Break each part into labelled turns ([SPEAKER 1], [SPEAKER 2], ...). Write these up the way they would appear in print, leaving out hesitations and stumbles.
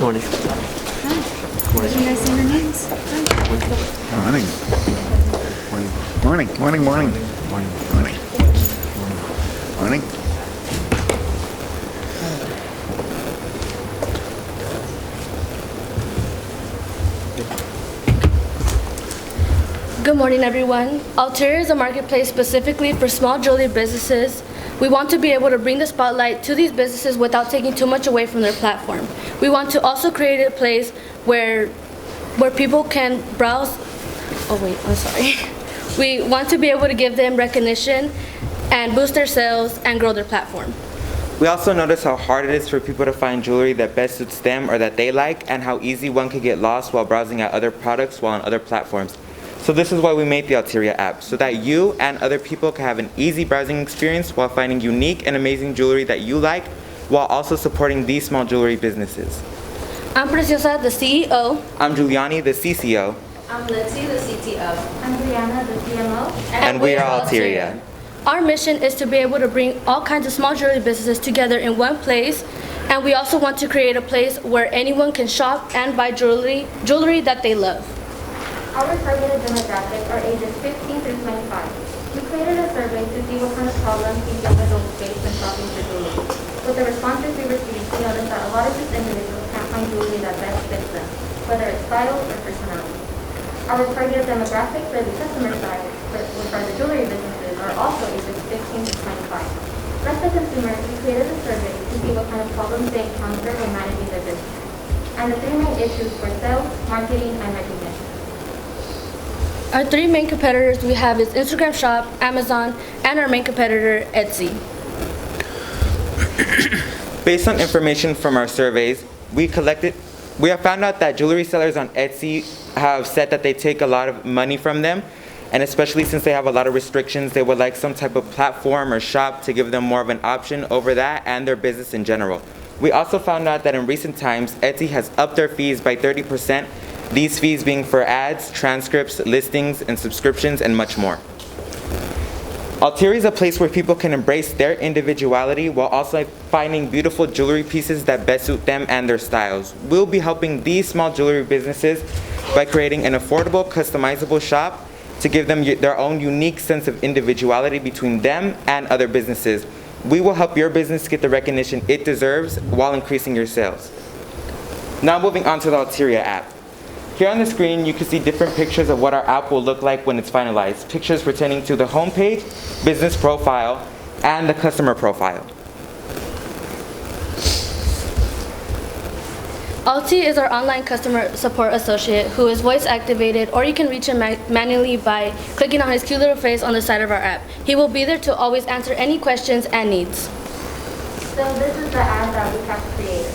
[SPEAKER 1] Morning.
[SPEAKER 2] Hi. Can you guys say your names?
[SPEAKER 3] Morning. Morning. Morning. Morning. Morning. Morning. Morning.
[SPEAKER 4] Good morning, everyone. Alteriia is a marketplace specifically for small jewelry businesses. We want to be able to bring the spotlight to these businesses without taking too much away from their platform. We want to also create a place where people can browse. Oh wait, I'm sorry. We want to be able to give them recognition and boost their sales and grow their platform.
[SPEAKER 5] We also notice how hard it is for people to find jewelry that best suits them or that they like, and how easy one could get lost while browsing at other products while on other platforms. So this is why we made the Alteriia app, so that you and other people can have an easy browsing experience while finding unique and amazing jewelry that you like, while also supporting these small jewelry businesses.
[SPEAKER 4] I'm Preciosa, the CEO.
[SPEAKER 5] I'm Giuliani, the CCO.
[SPEAKER 6] I'm Lindsay, the CTO.
[SPEAKER 2] I'm Brianna, the CMO.
[SPEAKER 5] And we are Alteriia.
[SPEAKER 4] Our mission is to be able to bring all kinds of small jewelry businesses together in one place, and we also want to create a place where anyone can shop and buy jewelry that they love.
[SPEAKER 2] Our targeted demographics are ages 15 through 25. We created a survey to see what kind of problems these young adults face when shopping for jewelry. With the responses we received, we noticed that a lot of these individuals can't find jewelry that best fits them, whether it's style or personality. Our targeted demographics for the customer side, which are the jewelry businesses, are also ages 15 to 25. Like the consumers, we created a survey to see what kind of problems they encounter when managing their business, and the three main issues were sales, marketing, and recognition.
[SPEAKER 4] Our three main competitors we have is Instagram Shop, Amazon, and our main competitor, Etsy.
[SPEAKER 5] Based on information from our surveys, we have found out that jewelry sellers on Etsy have said that they take a lot of money from them, and especially since they have a lot of restrictions, they would like some type of platform or shop to give them more of an option over that and their business in general. We also found out that in recent times, Etsy has upped their fees by 30%, these fees being for ads, transcripts, listings, and subscriptions, and much more. Alteriia is a place where people can embrace their individuality while also finding beautiful jewelry pieces that best suit them and their styles. We'll be helping these small jewelry businesses by creating an affordable, customizable shop to give them their own unique sense of individuality between them and other businesses. We will help your business get the recognition it deserves while increasing your sales. Now moving on to the Alteriia app. Here on the screen, you can see different pictures of what our app will look like when it's finalized. Pictures pertaining to the homepage, business profile, and the customer profile.
[SPEAKER 4] Alti is our online customer support associate who is voice activated, or you can reach him manually by clicking on his cute little face on the side of our app. He will be there to always answer any questions and needs.
[SPEAKER 2] So this is the ad that we have created.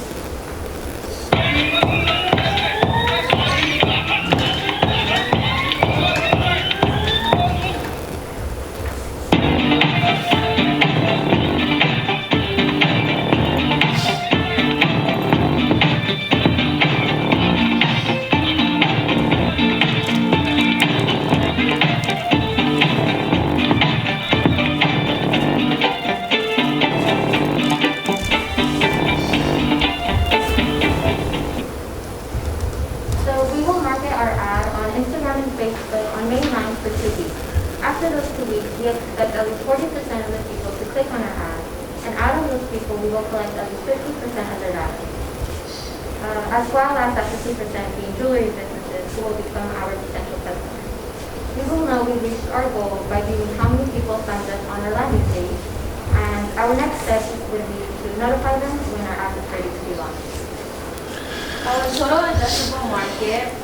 [SPEAKER 2] After those 2 weeks, we expect at least 40% of the people to click on our ad, and out of those people, we will collect at least 50% of their data. As well as that 50% being jewelry businesses who will become our potential customers. We will know we reached our goal by viewing how many people signed up on our landing page, and our next step would be to notify them when our app is ready to be launched.
[SPEAKER 6] Our total addressable market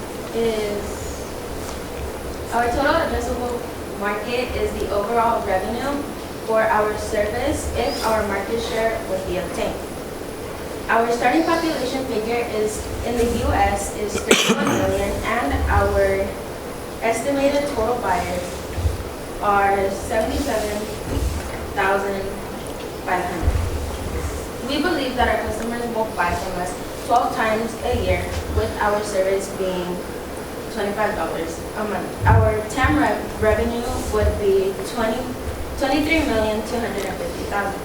[SPEAKER 6] is the overall revenue for our service if our market share would be obtained. Our starting population figure is in the US is 31 million, and our estimated total buyers are 77,500. We believe that our customers will buy from us 12 times a year, with our service being $25 a month. Our TAM revenue would be $23,250,000.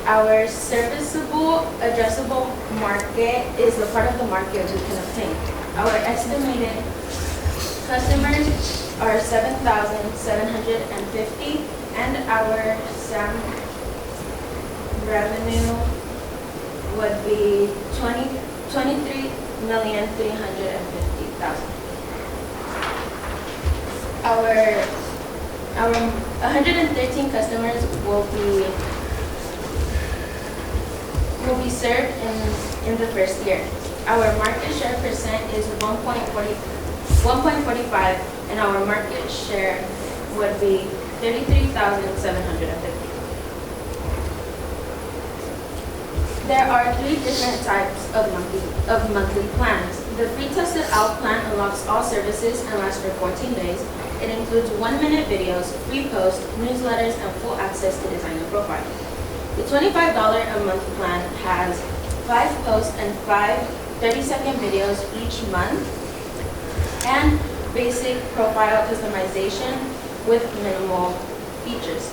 [SPEAKER 6] Our serviceable addressable market is the part of the market we can obtain. Our estimated customers are 7,750, and our SAM revenue would be 23,350,000. Our 113 customers will be served in the first year. Our market share percent is 1.45, and our market share would be 33,750. There are 3 different types of monthly plans. The free tested out plan unlocks all services and lasts for 14 days. It includes 1-minute videos, free posts, newsletters, and full access to designer profile. The $25 a month plan has 5 posts and 5 30-second videos each month, and basic profile customization with minimal features,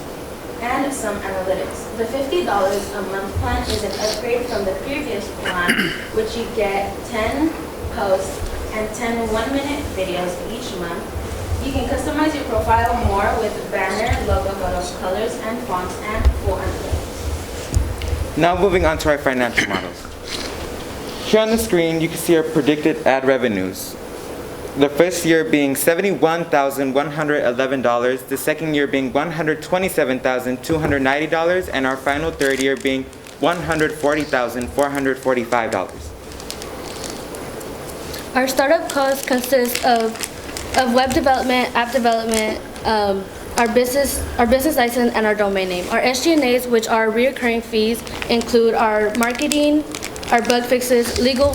[SPEAKER 6] and some analytics. The $50 a month plan is an upgrade from the previous plan, which you get 10 posts and 10 1-minute videos each month. You can customize your profile more with banner, logo photos, colors, and fonts, and full analytics.
[SPEAKER 5] Now moving on to our financial models. Here on the screen, you can see our predicted ad revenues. The first year being $71,111, the second year being $127,290, and our final third year being $140,445.
[SPEAKER 4] Our startup costs consist of web development, app development, our business license, and our domain name. Our SG&As, which are recurring fees, include our marketing, our bug fixes, legal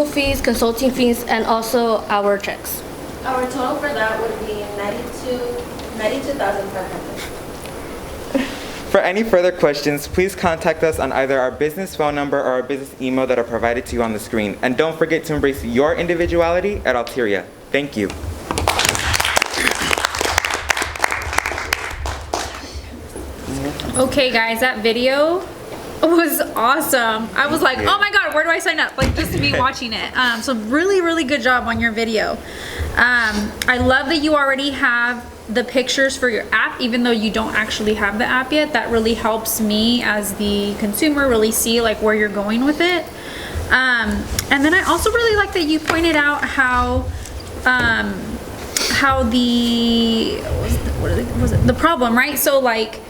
[SPEAKER 4] fees, consulting fees, and also our checks.
[SPEAKER 6] Our total for that would be $92,500.
[SPEAKER 5] For any further questions, please contact us on either our business phone number or our business email that are provided to you on the screen. And don't forget to embrace your individuality at Alteriia. Thank you.
[SPEAKER 1] Okay, guys, that video was awesome. I was like, oh my God, where do I sign up? Like, just to be watching it. So really, really good job on your video. I love that you already have the pictures for your app, even though you don't actually have the app yet. That really helps me as the consumer really see like where you're going with it. And then I also really like that you pointed out how the problem, right? So like,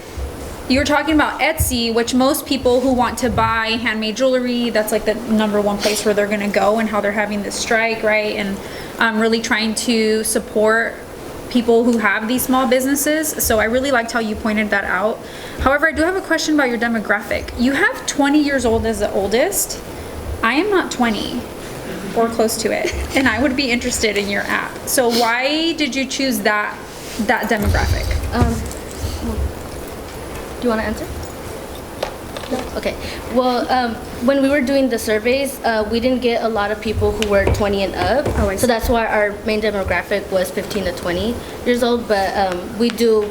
[SPEAKER 1] you're talking about Etsy, which most people who want to buy handmade jewelry, that's like the #1 place where they're gonna go, and how they're having this strike, right? And really trying to support people who have these small businesses. So I really liked how you pointed that out. However, I do have a question about your demographic. You have 20 years old as the oldest. I am not 20 or close to it, and I would be interested in your app. So why did you choose that demographic?
[SPEAKER 4] Do you want to answer? No? Okay. Well, when we were doing the surveys, we didn't get a lot of people who were 20 and up.
[SPEAKER 1] Oh, I see.
[SPEAKER 4] So that's why our main demographic was 15 to 20 years old. But we do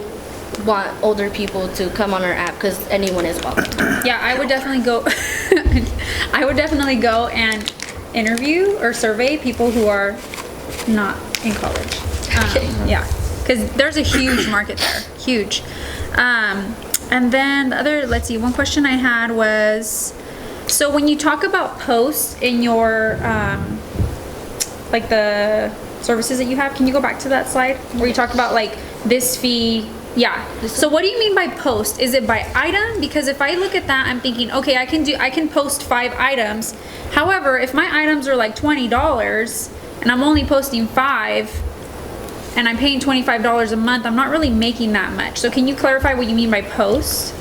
[SPEAKER 4] want older people to come on our app because anyone is welcome.
[SPEAKER 1] Yeah, I would definitely go. I would definitely go and interview or survey people who are not in college. Yeah, because there's a huge market there, huge. And then the other, let's see, one question I had was, so when you talk about posts in your, like the services that you have, can you go back to that slide where you talk about like this fee? Yeah. So what do you mean by post? Is it by item? Because if I look at that, I'm thinking, okay, I can post 5 items. However, if my items are like $20 and I'm only posting 5, and I'm paying $25 a month, I'm not really making that much. So can you clarify what you mean by post?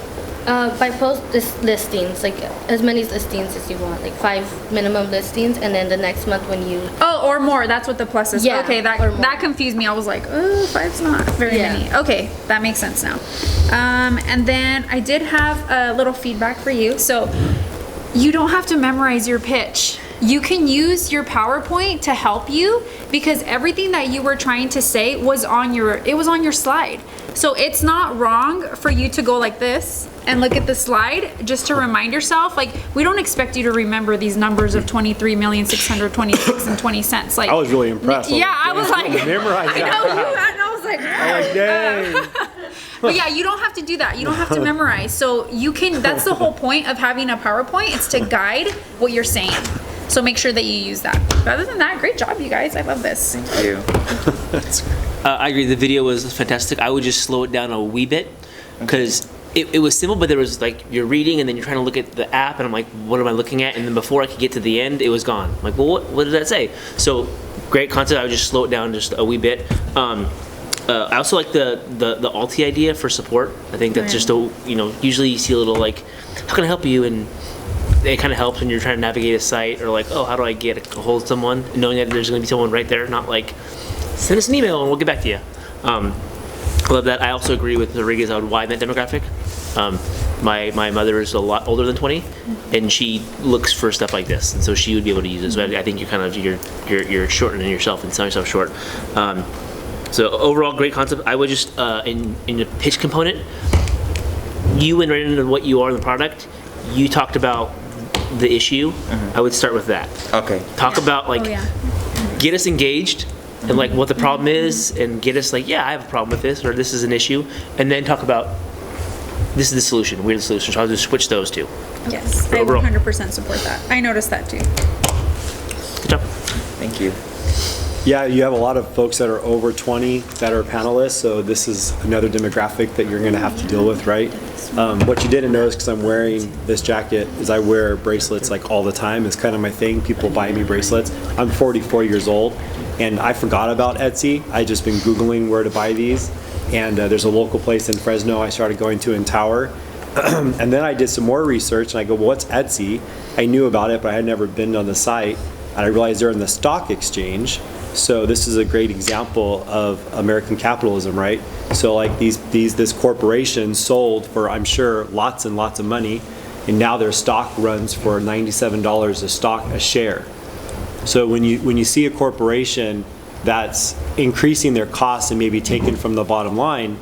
[SPEAKER 4] By post listings, like as many listings as you want, like 5 minimum listings, and then the next month when you...
[SPEAKER 1] Oh, or more, that's what the plus is.
[SPEAKER 4] Yeah,
[SPEAKER 1] okay, that confused me. I was like, oh, 5's not very many. Okay, that makes sense now. And then I did have a little feedback for you. So you don't have to memorize your pitch. You can use your PowerPoint to help you, because everything that you were trying to say was on your slide. So it's not wrong for you to go like this and look at the slide just to remind yourself, like, we don't expect you to remember these numbers of 23,626 and 20 cents. Like,
[SPEAKER 7] I was really impressed.
[SPEAKER 1] Yeah, I was like,
[SPEAKER 7] memorize
[SPEAKER 1] I know you had, and I was like,
[SPEAKER 7] dang.
[SPEAKER 1] but yeah, you don't have to do that. You don't have to memorize. So you can, that's the whole point of having a PowerPoint. It's to guide what you're saying. So make sure that you use that. But other than that, great job, you guys. I love this.
[SPEAKER 5] Thank you.
[SPEAKER 8] I agree. The video was fantastic. I would just slow it down a wee bit because it was simple, but there was like you're reading and then you're trying to look at the app, and I'm like, what am I looking at? And then before I could get to the end, it was gone. I'm like, well, what did that say? So great concept. I would just slow it down just a wee bit. I also like the Alti idea for support. I think that's just a, usually you see a little like, how can I help you? And it kind of helps when you're trying to navigate a site, or like, oh, how do I get a hold of someone? And knowing that there's going to be someone right there, not like, send us an email and we'll get back to you. I love that. I also agree with Rodriguez. I would widen that demographic. My mother is a lot older than 20, and she looks for stuff like this, and so she would be able to use it. So I think you're shortening yourself and selling yourself short. So overall, great concept. I would just in the pitch component, you went right into what you are in the product. You talked about the issue. I would start with that.
[SPEAKER 5] Okay.
[SPEAKER 8] Talk about like get us engaged and like what the problem is, and get us like, yeah, I have a problem with this, or this is an issue, and then talk about this is the solution. We're the solution. So I'll just switch those two.
[SPEAKER 1] Yes, I 100% support that. I noticed that too.
[SPEAKER 8] Good job.
[SPEAKER 5] Thank you.
[SPEAKER 7] Yeah, you have a lot of folks that are over 20 that are panelists, so this is another demographic that you're going to have to deal with, right? What you didn't notice, because I'm wearing this jacket, is I wear bracelets like all the time. It's kind of my thing. People buy me bracelets. I'm 44 years old, and I forgot about Etsy. I just been Googling where to buy these, and there's a local place in Fresno I started going to in Tower. And then I did some more research, and I go, well, what's Etsy? I knew about it, but I had never been on the site, and I realized they're in the stock exchange. So this is a great example of American capitalism, right? So like this corporation sold for, I'm sure, lots and lots of money, and now their stock runs for $97 a share. So when you see a corporation that's increasing their costs and maybe taken from the bottom line,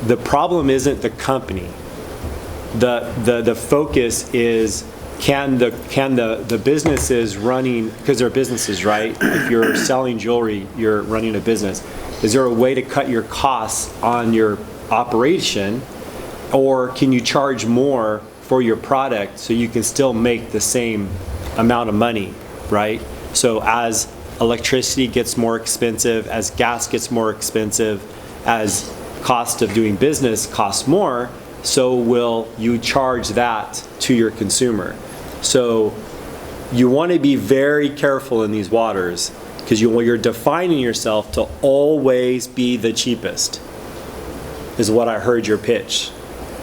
[SPEAKER 7] the problem isn't the company. The focus is, can the businesses running, because they're businesses, right? If you're selling jewelry, you're running a business. Is there a way to cut your costs on your operation, or can you charge more for your product so you can still make the same amount of money, right? So as electricity gets more expensive, as gas gets more expensive, as cost of doing business costs more, so will you charge that to your consumer. So you want to be very careful in these waters, because you're defining yourself to always be the cheapest, is what I heard your pitch.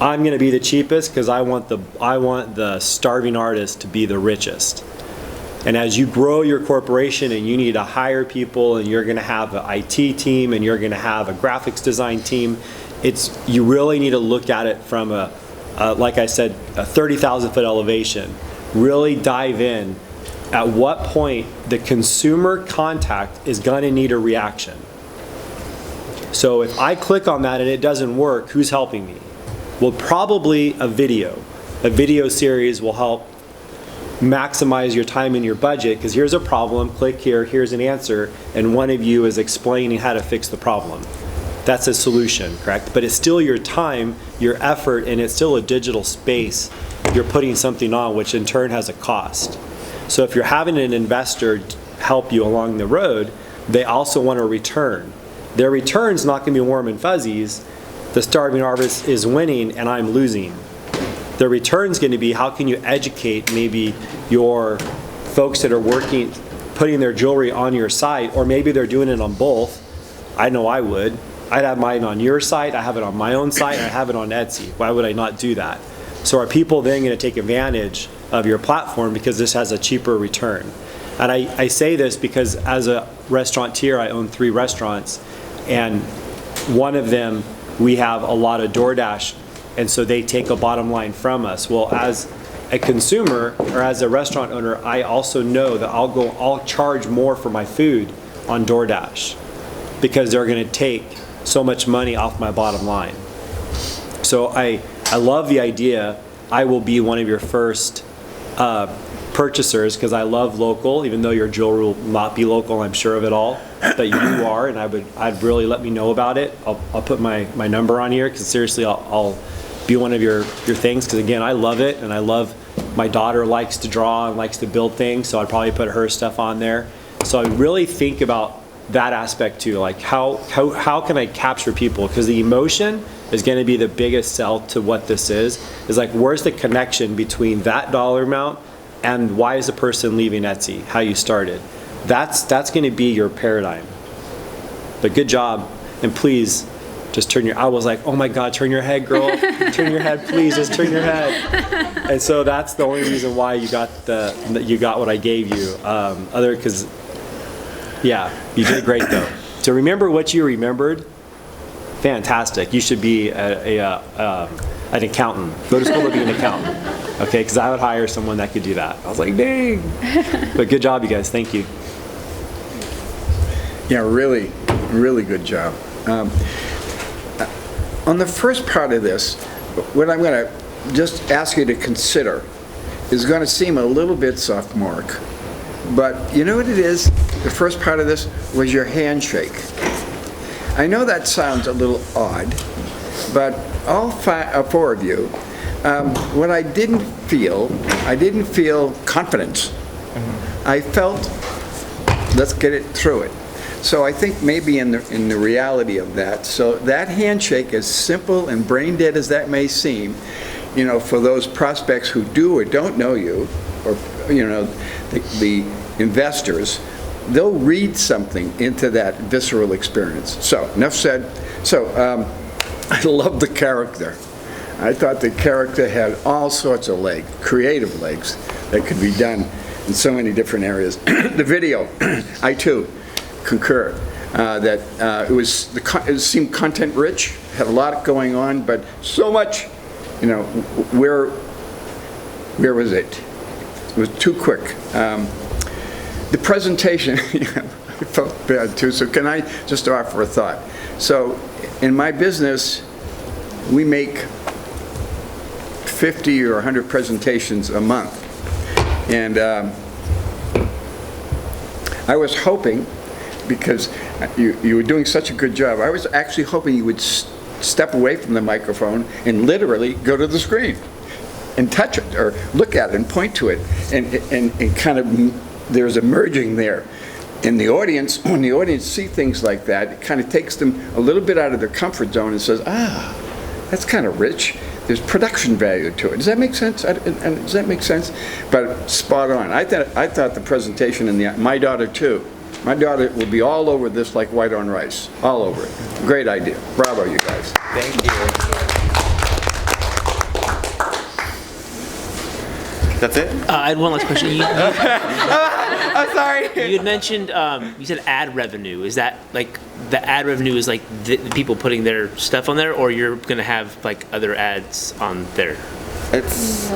[SPEAKER 7] I'm going to be the cheapest because I want the starving artist to be the richest. And as you grow your corporation and you need to hire people, and you're going to have an IT team, and you're going to have a graphics design team, you really need to look at it from like I said, a 30,000 foot elevation. Really dive in at what point the consumer contact is going to need a reaction. So if I click on that and it doesn't work, who's helping me? Well, probably a video. A video series will help maximize your time and your budget, because here's a problem, click here, here's an answer, and one of you is explaining how to fix the problem. That's a solution, correct? But it's still your time, your effort, and it's still a digital space. You're putting something on, which in turn has a cost. So if you're having an investor help you along the road, they also want a return. Their return's not going to be warm and fuzzies. The starving artist is winning and I'm losing. The return's going to be, how can you educate maybe your folks that are working, putting their jewelry on your site, or maybe they're doing it on both. I know I would. I'd have mine on your site, I have it on my own site, and I have it on Etsy. Why would I not do that? So are people then going to take advantage of your platform because this has a cheaper return? And I say this because as a restaurateur, I own 3 restaurants, and one of them, we have a lot of DoorDash, and so they take a bottom line from us. Well, as a consumer or as a restaurant owner, I also know that I'll charge more for my food on DoorDash because they're going to take so much money off my bottom line. So I I love the idea. I will be one of your first purchasers because I love local, even though your jewelry will not be local, I'm sure of it all, but you are, and I'd really let me know about it. I'll put my number on here because seriously, I'll be one of your things because again, I love it, and I love, my daughter likes to draw and likes to build things, so I'd probably put her stuff on there. So I really think about that aspect too, like how can I capture people, because the emotion is going to be the biggest sell to what this is like where's the connection between that dollar amount and why is the person leaving Etsy, how you started. That's going to be your paradigm. But good job, and please just turn your, I was like, oh my God, turn your head, girl. Turn your head, please, just turn your head. And so that's the only reason why you got what I gave you. Because yeah, you did great though. So remember what you remembered. Fantastic. You should be an accountant. Go to school to be an accountant. Okay, because I would hire someone that could do that. I was like, dang. But good job, you guys. Thank you.
[SPEAKER 3] Yeah, really, really good job. On the first part of this, what I'm going to just ask you to consider is going to seem a little bit sophomoric. But you know what it is? The first part of this was your handshake. I know that sounds a little odd, but all four of you, what I didn't feel confidence. I felt, let's get it through it. So I think maybe in the reality of that, so that handshake, as simple and brain dead as that may seem, you know, for those prospects who do or don't know you, or you know, the investors, they'll read something into that visceral experience. So enough said. So I love the character. I thought the character had all sorts of legs, creative legs, that could be done in so many different areas. The video, I too concur that it seemed content rich, had a lot going on, but so much, you know, where was it? It was too quick. The presentation, I felt bad too, so can I just offer a thought? So in my business, we make 50 or 100 presentations a month. And I was hoping, because you were doing such a good job, I was actually hoping you would step away from the microphone and literally go to the screen and touch it or look at it and point to it, and kind of, there's a merging there. In the audience, when the audience see things like that, it kind of takes them a little bit out of their comfort zone and says, that's kind of rich. There's production value to it. Does that make sense? Does that make sense? But spot on. I thought the presentation, my daughter too. My daughter will be all over this like white on rice. All over it. Great idea. Bravo, you guys.
[SPEAKER 5] Thank you. That's it?
[SPEAKER 8] I had one last question.
[SPEAKER 5] I'm sorry.
[SPEAKER 8] You had mentioned, you said ad revenue. Is that like, the ad revenue is like the people putting their stuff on there, or you're going to have like other ads on there?
[SPEAKER 5] It's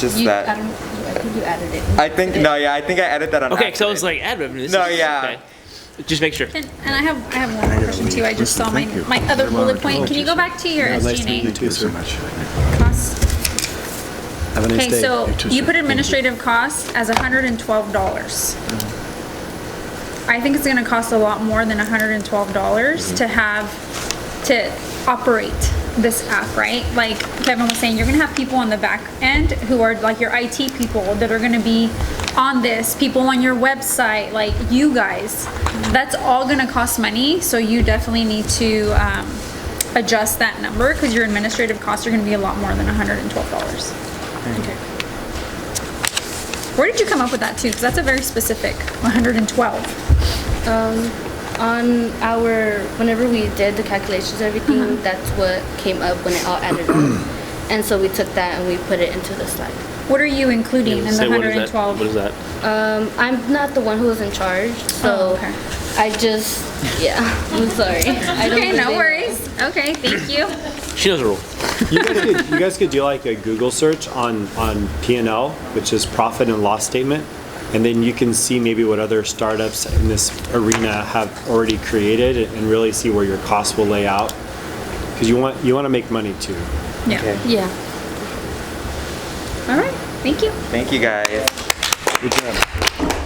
[SPEAKER 5] just
[SPEAKER 4] I
[SPEAKER 5] that.
[SPEAKER 4] think you added it.
[SPEAKER 5] I think I added that on
[SPEAKER 8] Okay,
[SPEAKER 5] accident.
[SPEAKER 8] so I was like, ad revenue.
[SPEAKER 5] Yeah.
[SPEAKER 8] Okay. Just make sure.
[SPEAKER 1] And I have one more question too. I just saw my other bullet point. Can you go back to your
[SPEAKER 7] Nice to meet you
[SPEAKER 1] SG&A
[SPEAKER 7] too, sir.
[SPEAKER 1] costs?
[SPEAKER 7] Have a nice
[SPEAKER 1] Okay,
[SPEAKER 7] day.
[SPEAKER 1] so you put administrative costs as $112. I think it's going to cost a lot more than $112 to operate this app, right? Like Kevin was saying, you're going to have people on the back end who are like your IT people that are going to be on this, people on your website, like you guys. That's all going to cost money, so you definitely need to adjust that number because your administrative costs are going to be a lot more than $112. Okay. Where did you come up with that too? Because that's a very specific 112.
[SPEAKER 4] On whenever we did the calculations, everything, that's what came up when it all added up. And so we took that and we put it into the slide.
[SPEAKER 1] What are you including in the
[SPEAKER 8] Say,
[SPEAKER 1] 112?
[SPEAKER 8] What is that?
[SPEAKER 4] I'm not the one who was in charge, so
[SPEAKER 1] okay.
[SPEAKER 4] I just, I'm sorry. I don't
[SPEAKER 1] Okay, no
[SPEAKER 4] really-
[SPEAKER 1] worries. Okay, thank you.
[SPEAKER 8] She knows the rule.
[SPEAKER 7] You guys could do like a Google search on P&L, which is profit and loss statement, and then you can see maybe what other startups in this arena have already created and really see where your costs will lay out. Because you want to make money too.
[SPEAKER 1] Yeah.
[SPEAKER 5] Okay.
[SPEAKER 4] Yeah.
[SPEAKER 1] All right. Thank you.
[SPEAKER 5] Thank you guys.
[SPEAKER 3] Good job.